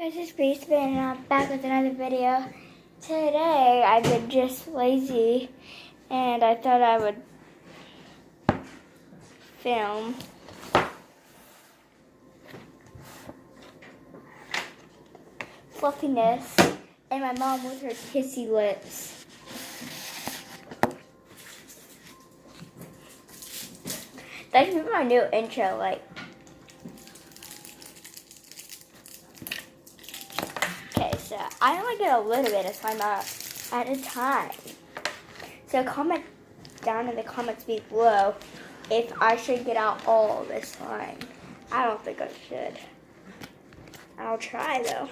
Guys, it's Basement and I'm back with another video. Today, I've been just lazy and I thought I would film fluffiness and my mom with her kissy lips. That should be my new intro, like. Okay, so I only get a little bit of slime out at a time. So comment down in the comments below if I should get out all of this slime. I don't think I should. I'll try though.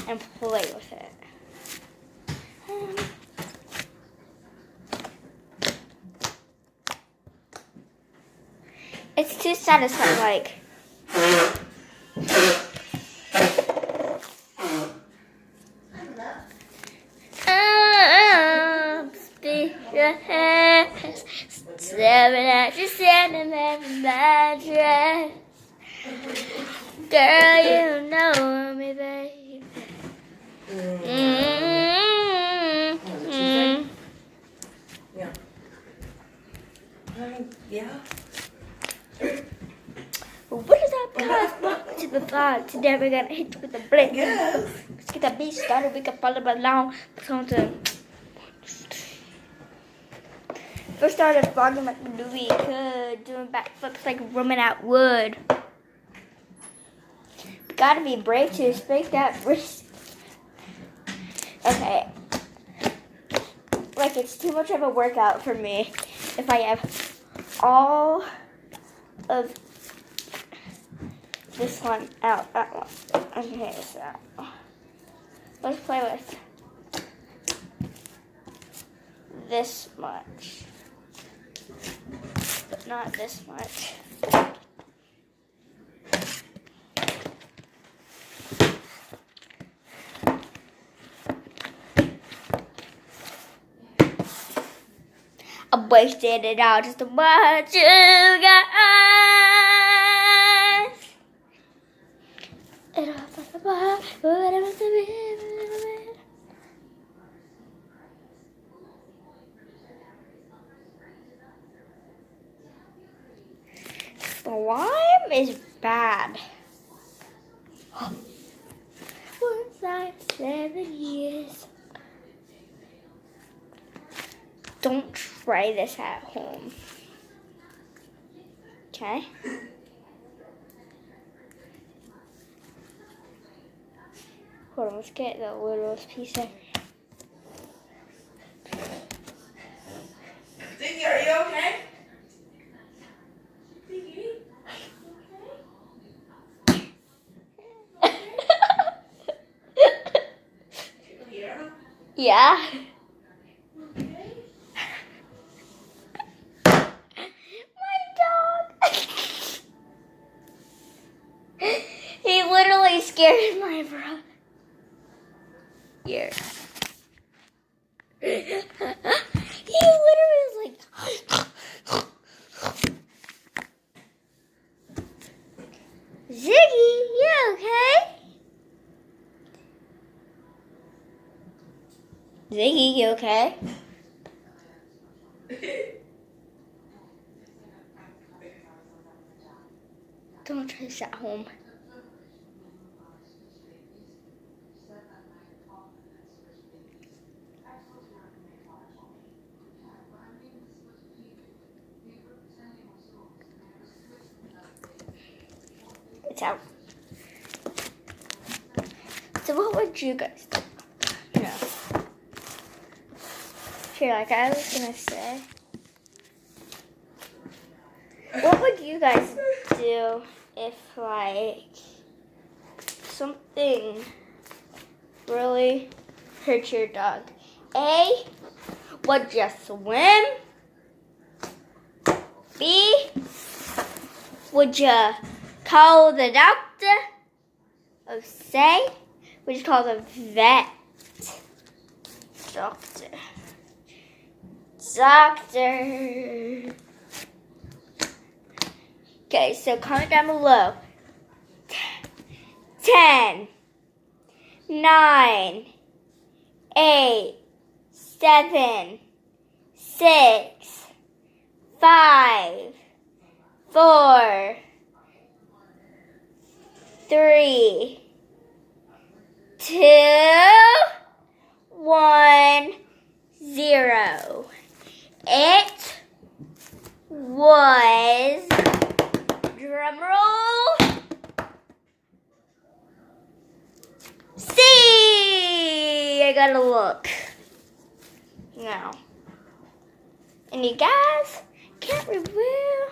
And play with it. It's too satisfying, like. Staring at your sentimental mattress. Girl, you know me, baby. Yeah. Yeah. What is that? Because welcome to the vlog. Today we're gonna hit you with a blink. Yes. Let's get that beat started. We can follow along. First started vlogging like we knew we could, doing backflips like rooming out wood. Gotta be brave to break that wrist. Okay. Like it's too much of a workout for me if I have all of this one out at once. Okay, so let's play with this much. But not this much. I wasted it all just to watch you guys. It all fell apart, but it must have been. Slime is bad. Once I 7 years. Don't try this at home. Okay? Hold on, let's get the littlest piece of. Ziggy, are you okay? Yeah. My dog. He literally scared my brother. Here. He literally was like. Ziggy, you okay? Ziggy, you okay? Don't try this at home. It's out. So what would you guys do? No. Here, like I was gonna say, what would you guys do if like something really hurt your dog? A, would you swim? B, would you call the doctor? Or C, would you call the vet? Doctor. Okay, so comment down below 10, 9, 8, 7, 6, 5, 4, 3, 2, 1, 0. It was, drumroll, C. I gotta look now. And you guys can't review.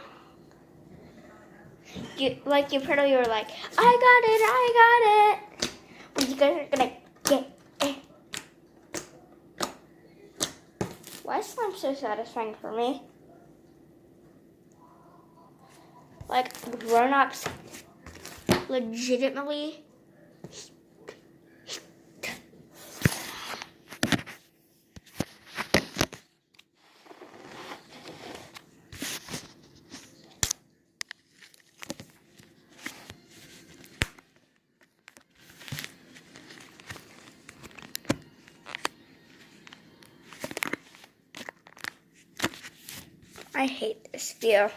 You probably were like, I got it. But you guys are gonna get it. Why is slime so satisfying for me? Like, grown-ups legitimately. I hate this view.